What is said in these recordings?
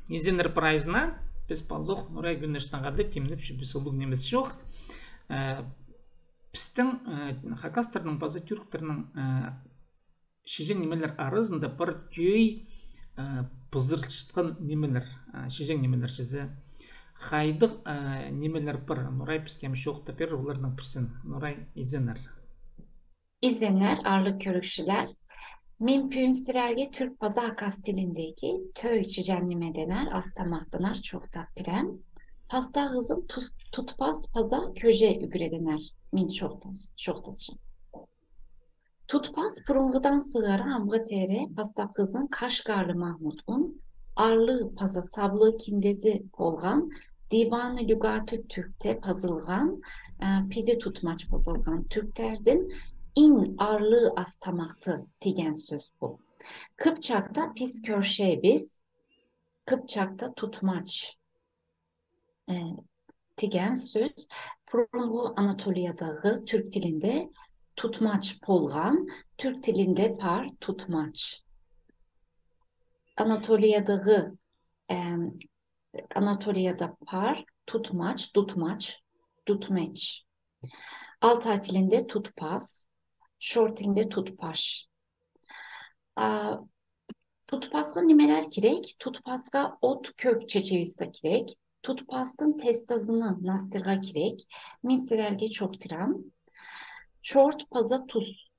изенер прайзына біз пазох нұрай күнештанғарды темніп біз олуг немес жоқ. Біздің хакастердің базы түріктерінің шежен немелер арызында бір түйей пыздыршытқан немелер, шежен немелер шізі. Хайдық немелер бір нұрай піскем шоқ тапер олардың пірсін нұрай изенер. İzleyenler, ağırlık körükçüler, Minpünsirerge Türk pazı hakas dilindeki töy çicenlime dener, astamaktanar çok tapirem. Pasta hızın tutpaz paza köje ügre dener, min şoktasın. Tutpaz purungudan sığara hamga tere, pasta hızın Kaşgarlı Mahmud'un, arlı paza sablı kindezi polgan, divanı lügatü Türk'te pazılgan, pide tutmaç pazılgan Türklerden, in arlığı astamaktı diyen söz bu. Kıpçak'ta pis körşey biz, Kıpçak'ta tutmaç diyen söz. Purungu Anatolia'dağı Türk dilinde tutmaç polgan, Türk dilinde par tutmaç. Anatolia'da par tutmaç, tutmaç, tutmeç. Altay dilinde tutpaz, şortinde tutpaş. Tutpazga nimeler kirek, tutpazga ot kök çeçevissa kirek, tutpazın testazını nasırga kirek, minsilerge çok tiram, şort paza tuz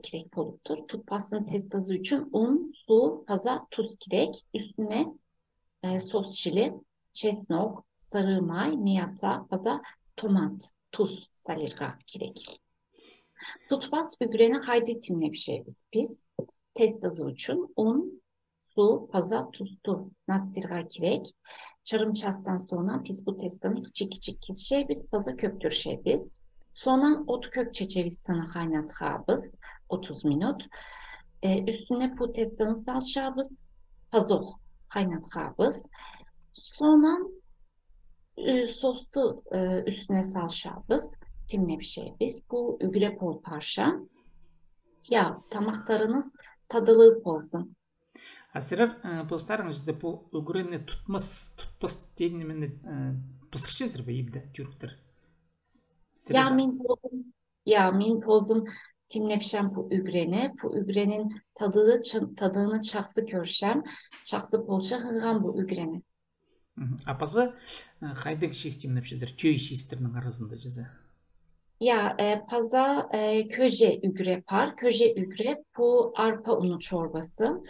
kirek poluptur. Tutpazın testazı için un, su, paza tuz kirek, üstüne sos çili, çesnok, sarı may, miyata, paza tomat, tuz salirga kirek. Tutpaz ügrene haydi timle bir şey biz. Testazı için un, su, paza, tuzlu nastirga kirek. Çarım çastan sonra biz bu testanı küçük biz paza köktür şey biz. Sonra ot kök çeçeviz sana kaynatığabız 30 minut. Üstüne bu testanı salşabız, pazoh kaynatığabız. Sonra soslu üstüne salşabız. Timle bir şey biz. Bu ügre pol parça. Ya tamaklarınız tadılığı olsun. Асырар постарың жезе по үгрене tutmaz дейін пысырчезір бе ебді түріктер. Min pozum timlepşem bu ügrenin tadığını çaksı körşem, çaksı polşa hıgan bu ügreni. Апасы хайдың шиіз timlepşezір, köy şiizтерінің arasında жезе. Paza köje ügre par. Köje ügre bu arpa unu çorbası.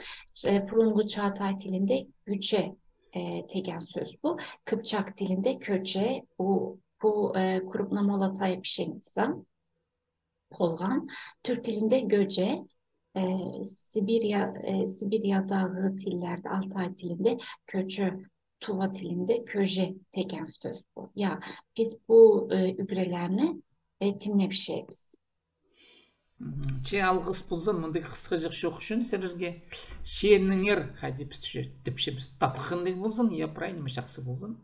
Purungu Çağatay dilinde güçe tegen söz bu. Kıpçak dilinde köçe bu kurupna molatay pişenitsa polgan. Türk dilinde göce. Sibirya dağı dillerde Altay dilinde köçe. Tuva dilinde köje tegen söz bu. Biz bu ügrelerini timle bir şey biz. Алғыс болсын, мұндай қысқа жақ жоқ үшін сіздерге шеніңер қайда тіпше біз тапқандай болсын, я правильно ма жақсы болсын.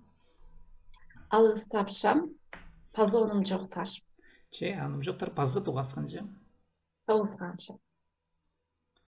Alғыс тапшам, пазы оным жоқтар. Аным жоқтар, пазы туғасқан жам. Тоғызғанша.